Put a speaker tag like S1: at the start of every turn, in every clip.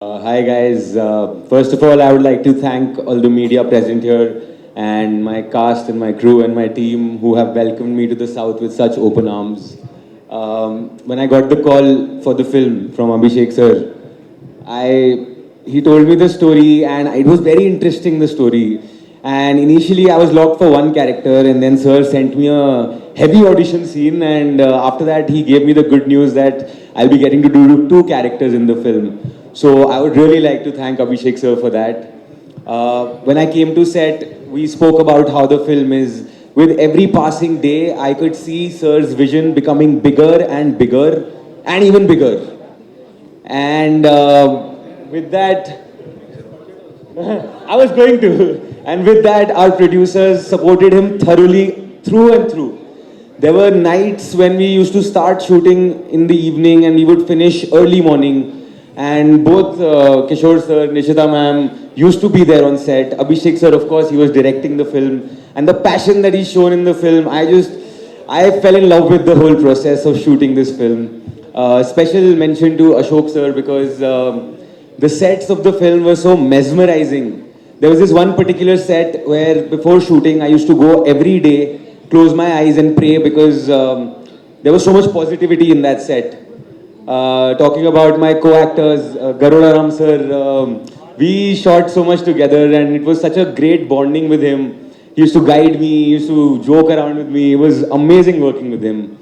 S1: Hi guys. First of all, I would like to thank all the media present here and my cast and my crew and my team who have welcomed me to the South with such open arms. When I got the call for the film from Abhishek sir, he told me the story and it was very interesting the story. And initially I was locked for one character and then sir sent me a heavy audition scene and after that he gave me the good news that I'll be getting to do two characters in the film. So I would really like to thank Abhishek sir for that. When I came to set, we spoke about how the film is. With every passing day, I could see sir's vision becoming bigger and bigger and even bigger. And with that, I was going to. And with that, our producers supported him thoroughly through and through. There were nights when we used to start shooting in the evening and we would finish early morning. And both Kishore sir, Nishita ma'am used to be there on set. Abhishek sir, of course, he was directing the film. And the passion that he's shown in the film, I fell in love with the whole process of shooting this film. Special mention to Ashok sir because the sets of the film were so mesmerizing. There was this one particular set where before shooting, I used to go every day, close my eyes and pray because there was so much positivity in that set. Talking about my co-actors, Garuda Ram sir, we shot so much together and it was such a great bonding with him. He used to guide me, he used to joke around with me. It was amazing working with him.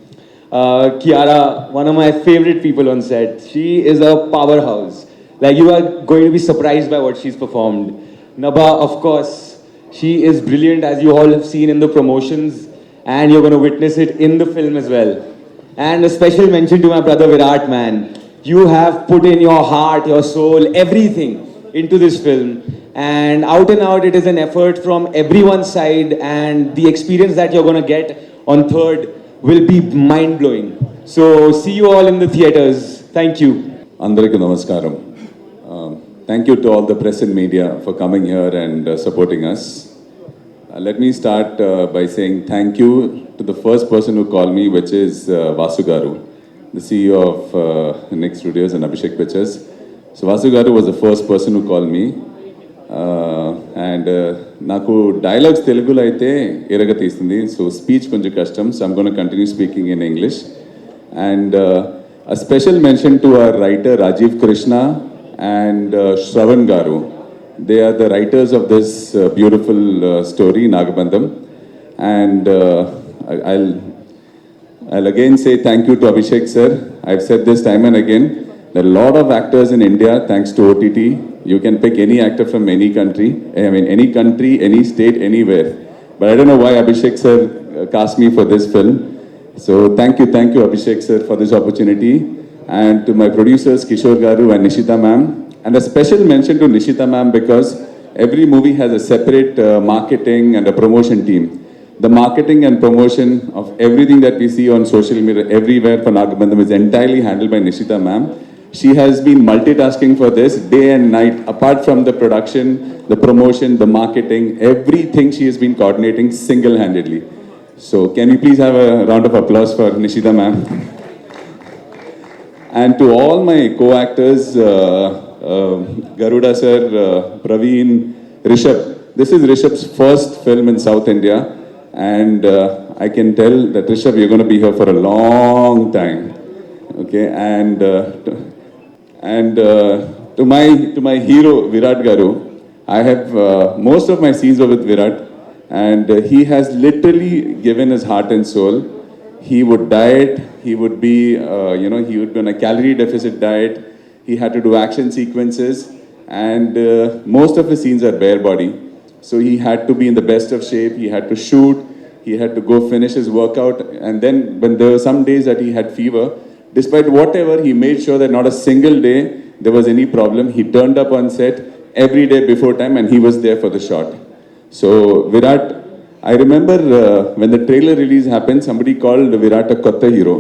S1: Kiara, one of my favorite people on set, she is a powerhouse. Like you are going to be surprised by what she's performed. Nabha, of course, she is brilliant as you all have seen in the promotions and you're going to witness it in the film as well. And a special mention to my brother Virat, man. You have put in your heart, your soul, everything into this film. And out, it is an effort from everyone's side. And the experience that you're going to get on third will be mind blowing. So, see you all in the theaters. Thank you.
S2: Andariki Namaskaram. Thank you to all the press and media for coming here and supporting us. Let me start by saying thank you to the first person who called me, which is Vasu Garu, the CEO of Nick Studios and Abhishek Pictures. So Vasu Garu was the first person who called me. And నాకు dialogues తెలుగులో అయితే ఎరగ తీస్తుంది so speech కొంచెం కష్టం so I'm gonna continue speaking in English and a special mention to our writer Rajiv Krishna and Shravan Garu. They are the writers of this beautiful story, Nagabandham. And I'll again say thank you to Abhishek sir. I've said this time and again. There are a lot of actors in India, thanks to OTT. You can pick any actor from any country. I mean, any country, any state, anywhere. But I don't know why Abhishek sir cast me for this film. So thank you Abhishek sir for this opportunity. And to my producers, Kishore Garu and Nishita ma'am. And a special mention to Nishita ma'am because every movie has a separate marketing and a promotion team. The marketing and promotion of everything that we see on social media everywhere for Nagabandham is entirely handled by Nishita ma'am. She has been multitasking for this day and night. Apart from the production, the promotion, the marketing, everything she has been coordinating single-handedly. So can we please have a round of applause for Nishita ma'am? And to all my co-actors, Garuda sir, Praveen, Rishabh. This is Rishabh's first film in South India. And I can tell that Rishabh, you're going to be here for a long time. Okay, and to my hero Virat Garu, I have most of my scenes were with Virat, and he has literally given his heart and soul. He would diet. He would be, he would be on a calorie deficit diet. He had to do action sequences, and most of his scenes are bare body. So he had to be in the best of shape. He had to shoot. He had to go finish his workout, and then when there were some days that he had fever. Despite whatever, he made sure that not a single day there was any problem. He turned up on set every day before time and he was there for the shot. So Virat, I remember when the trailer release happened, somebody called Virat a Kotta hero.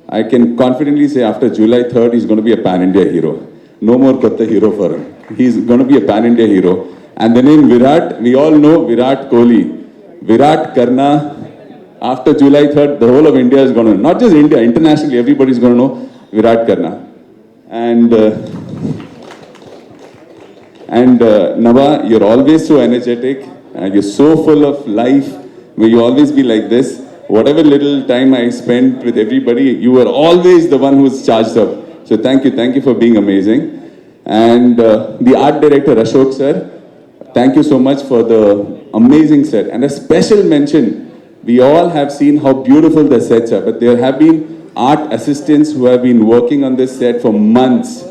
S2: I can confidently say after July 3rd, he's going to be a pan-India hero. No more Kotta hero for him. He's going to be a pan-India hero. And the name Virat, we all know Virat Kohli. Virat Karna. After July 3rd, the whole of India is going to, not just India, internationally, everybody is going to know Virat Karna. And And Nava, you're always so energetic and you're so full of life. May you always be like this. Whatever little time I spent with everybody, you were always the one who's charged up. So thank you for being amazing. And the art director Ashok sir, thank you so much for the amazing set. And a special mention, we all have seen how beautiful the sets are, but there have been art assistants who have been working on this set for months.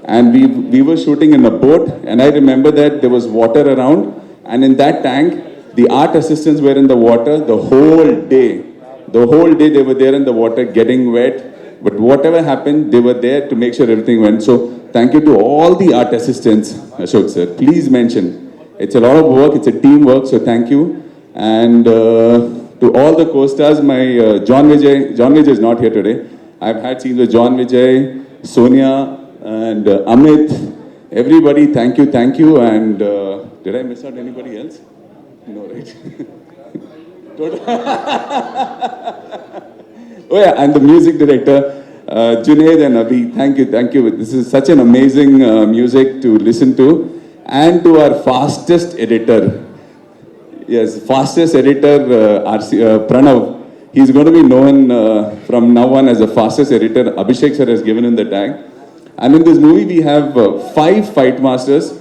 S2: And we were shooting in a boat, and I remember that there was water around, and in that tank, the art assistants were in the water the whole day. The whole day they were there in the water getting wet, but whatever happened, they were there to make sure everything went. So thank you to all the art assistants, Ashok sir. Please mention. It's a lot of work, it's a teamwork, so thank you. And to all the co-stars, my John Vijay is not here today. I've had scenes with John Vijay, Sonia, and Amit. Everybody, thank you. And did I miss out anybody else? No, right? Oh yeah, and the music director, Junaid and Abhi, thank you. This is such an amazing music to listen to. And to our fastest editor, Pranav. He's going to be known from now on as the fastest editor. Abhishek sir has given him the tag. And in this movie, we have 5 fight masters.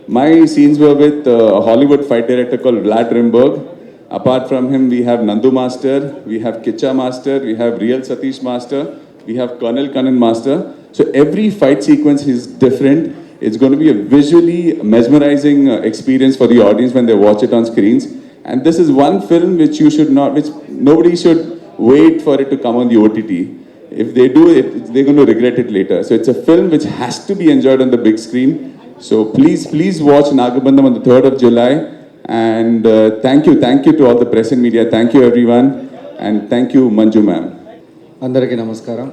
S2: My scenes were with a Hollywood fight director called Vlad Rimberg. Apart from him, we have Nandu Master, we have Kicha Master, we have Real Satish Master, we have Colonel Kanan Master. So every fight sequence is different. It's going to be a visually mesmerizing experience for the audience when they watch it on screens. And this is one film which nobody should wait for it to come on the OTT. If they do it, they're going to regret it later. So it's a film which has to be enjoyed on the big screen. So please watch Nagabandham on the 3rd of July. And thank you to all the press and media. Thank you everyone. And thank you Manju ma'am.
S3: అందరికీ నమస్కారం.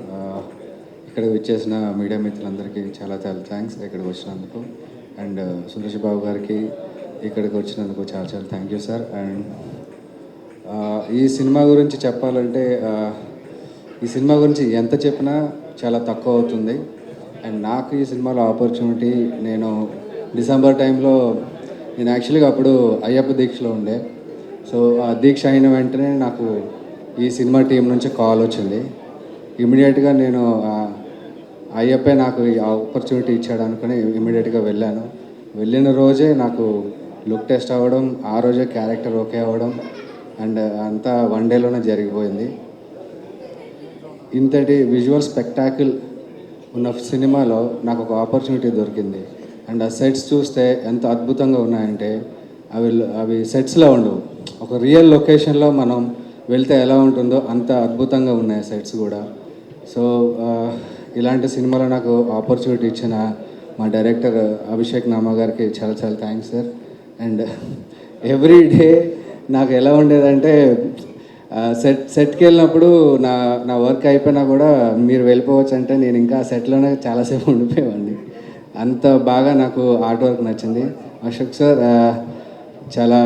S3: ఇక్కడ వచ్చేసిన media మిత్రులందరికీ చాలా thanks ఇక్కడికి వచ్చినందుకు. And Suresh Babu గారికి ఇక్కడికి వచ్చినందుకు చాలా థ్యాంక్ యూ సార్. అండ్ ఈ సినిమా గురించి చెప్పాలంటే ఈ సినిమా గురించి ఎంత చెప్పినా చాలా తక్కువ అవుతుంది. అండ్ నాకు ఈ సినిమాలో ఆపర్చునిటీ, నేను డిసెంబర్ టైంలో నేను యాక్చువల్గా అప్పుడు అయ్యప్ప దీక్షలో ఉండే. సో ఆ దీక్ష అయిన వెంటనే నాకు ఈ సినిమా టీం నుంచి కాల్ వచ్చింది. ఇమీడియట్గా నేను అయ్యప్పే నాకు ఈ ఆపర్చునిటీ ఇచ్చాడు అనుకుని ఇమీడియట్గా వెళ్ళాను. వెళ్ళిన రోజే నాకు లుక్ టెస్ట్ అవ్వడం, ఆ రోజే క్యారెక్టర్ ఓకే అవ్వడం, అండ్ అంతా 1 డేలోనే జరిగిపోయింది. ఇంతటి విజువల్ స్పెక్టాకిల్ ఉన్న సినిమాలో నాకు ఒక ఆపర్చునిటీ దొరికింది. అండ్ ఆ సెట్స్ చూస్తే ఎంత అద్భుతంగా ఉన్నాయంటే అవి సెట్స్లో ఉండవు. ఒక రియల్ లొకేషన్లో మనం వెళ్తే ఎలా ఉంటుందో అంత అద్భుతంగా ఉన్నాయి సెట్స్ కూడా. సో ఇలాంటి సినిమాలో నాకు ఆపర్చునిటీ ఇచ్చిన మా డైరెక్టర్ అభిషేక్ నామా గారికి చాలా thanks sir. And every day నాకు ఎలా ఉండేదంటే సెట్కి వెళ్ళినప్పుడు నా వర్క్ అయిపోయినా కూడా మీరు వెళ్ళిపోవచ్చు అంటే నేను ఇంకా సెట్లోనే చాలాసేపు ఉండిపోయేవాడిని. అంత బాగా నాకు ఆర్ట్ వర్క్ నచ్చింది. అశోక్ సార్ చాలా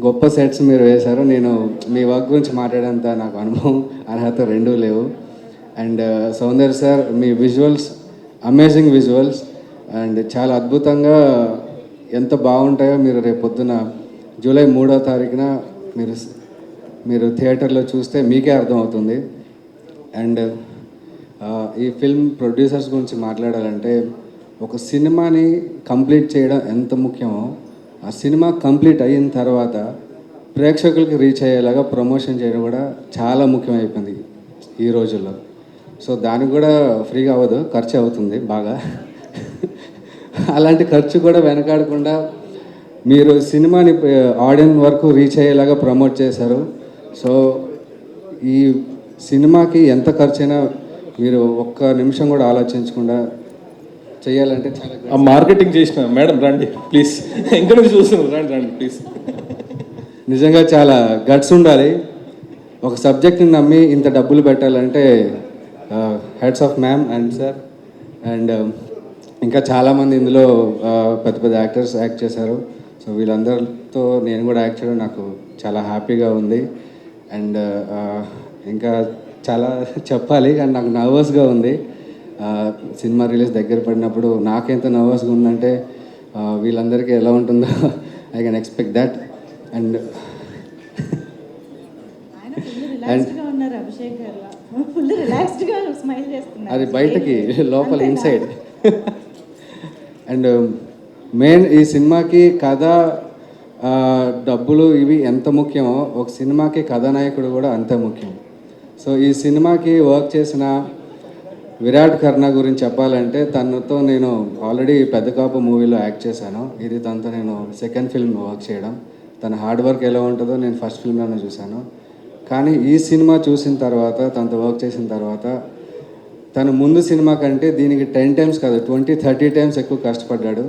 S3: గొప్ప సెట్స్ మీరు వేశారు. నేను మీ వర్క్ గురించి మాట్లాడేంత నాకు అనుభవం అర్హత రెండూ లేవు. And Soundarya sir, me visuals amazing visuals and చాలా అద్భుతంగా ఎంత బాగుంటాయో మీరు రేపు పొద్దున జూలై 3వ తారీఖున మీరు థియేటర్లో చూస్తే మీకే అర్థమవుతుంది. అండ్ ఈ ఫిల్మ్ ప్రొడ్యూసర్స్ గురించి మాట్లాడాలంటే ఒక సినిమాని కంప్లీట్ చేయడం ఎంత ముఖ్యమో ఆ సినిమా కంప్లీట్ అయిన తర్వాత ప్రేక్షకులకి రీచ్ అయ్యేలాగా ప్రమోషన్ చేయడం కూడా చాలా ముఖ్యమైపోయింది ఈ రోజుల్లో. సో దానికి కూడా ఫ్రీగా అవ్వదు, ఖర్చు అవుతుంది బాగా. అలాంటి ఖర్చు కూడా వెనకాడకుండా మీరు సినిమాని ఆడియన్స్ వరకు రీచ్ అయ్యేలాగా ప్రమోట్ చేశారు. సో ఈ సినిమాకి ఎంత ఖర్చైనా మీరు ఒక్క నిమిషం కూడా ఆలోచించకుండా చేయాలంటే చాలా
S4: మార్కెటింగ్ చేసిన మేడం రండి ప్లీజ్, ఇంకా నుంచి చూస్తున్నారు రండి ప్లీజ్.
S3: నిజంగా చాలా గట్స్ ఉండాలి. ఒక సబ్జెక్ట్ని నమ్మి ఇంత డబ్బులు పెట్టాలంటే heads of ma'am and sir. And ఇంకా చాలామంది ఇందులో పెద్ద యాక్టర్స్ యాక్ట్ చేశారు. సో వీళ్ళందరితో నేను కూడా యాక్ట్ చేయడం నాకు చాలా హ్యాపీగా ఉంది. అండ్ ఇంకా చాలా చెప్పాలి కానీ నాకు నర్వస్గా ఉంది. సినిమా రిలీజ్ దగ్గర పడినప్పుడు నాకెంత నర్వస్గా ఉందంటే వీళ్ళందరికీ ఎలా ఉంటుందో I can expect that. And
S5: ఆయన ఫుల్ రిలాక్స్డ్గా ఉన్నారు అభిషేక్ గారు, ఫుల్ రిలాక్స్డ్గా స్మైల్ చేస్తున్నారు.
S3: అది బయటకి, లోపల ఇన్సైడ్. అండ్ మెయిన్ ఈ సినిమాకి కథ, డబ్బులు ఇవి ఎంత ముఖ్యమో ఒక సినిమాకి కథానాయకుడు కూడా అంతే ముఖ్యం. సో ఈ సినిమాకి వర్క్ చేసిన విరాట్ కర్ణ గురించి చెప్పాలంటే, తనతో నేను ఆల్రెడీ పెద్ద కాపు మూవీలో యాక్ట్ చేశాను. ఇది తనతో నేను సెకండ్ ఫిల్మ్ వర్క్ చేయడం. తన హార్డ్ వర్క్ ఎలా ఉంటుందో నేను ఫస్ట్ ఫిల్మ్లోనే చూశాను. కానీ ఈ సినిమా చూసిన తర్వాత, తనతో వర్క్ చేసిన తర్వాత, తను ముందు సినిమా కంటే దీనికి 10 times కాదు 20-30 times ఎక్కువ కష్టపడ్డాడు.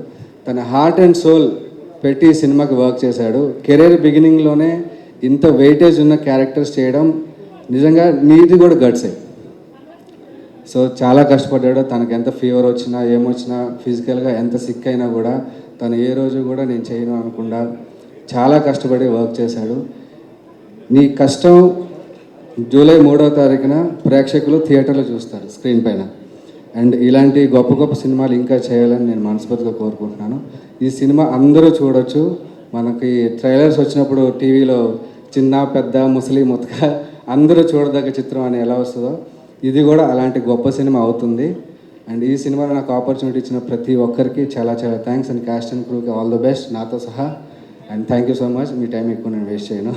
S3: తన హార్ట్ అండ్ సోల్ పెట్టి ఈ సినిమాకి వర్క్ చేశాడు. కెరీర్ బిగినింగ్లోనే ఇంత వెయిటేజ్ ఉన్న క్యారెక్టర్స్ చేయడం నిజంగా నీది కూడా గట్సే. సో చాలా కష్టపడ్డాడు. తనకు ఎంత ఫీవర్ వచ్చినా ఏమొచ్చినా, ఫిజికల్గా ఎంత సిక్ అయినా కూడా తను ఏ రోజు కూడా నేను చేయను అనకుండా చాలా కష్టపడి వర్క్ చేశాడు. నీ కష్టం జూలై 3వ తారీఖున ప్రేక్షకులు థియేటర్లో చూస్తారు స్క్రీన్ పైన. అండ్ ఇలాంటి గొప్ప గొప్ప సినిమాలు ఇంకా చేయాలని నేను మనస్ఫూర్తిగా కోరుకుంటున్నాను. ఈ సినిమా అందరూ చూడొచ్చు. మనకి ట్రైలర్స్ వచ్చినప్పుడు టీవీలో చిన్న పెద్ద ముసలి ముతక అందరూ చూడదగ్గ చిత్రం అని ఎలా వస్తుందో, ఇది కూడా అలాంటి గొప్ప సినిమా అవుతుంది. అండ్ ఈ సినిమాలో నాకు ఆపర్చునిటీ ఇచ్చిన ప్రతి ఒక్కరికి చాలా చాలా థ్యాంక్స్. అండ్ కాస్ట్ అండ్ క్రూకి ఆల్ ద బెస్ట్ నాతో సహా. And thank you so much. మీ టైం ఎక్కువ నేను వేస్ట్ చేయను.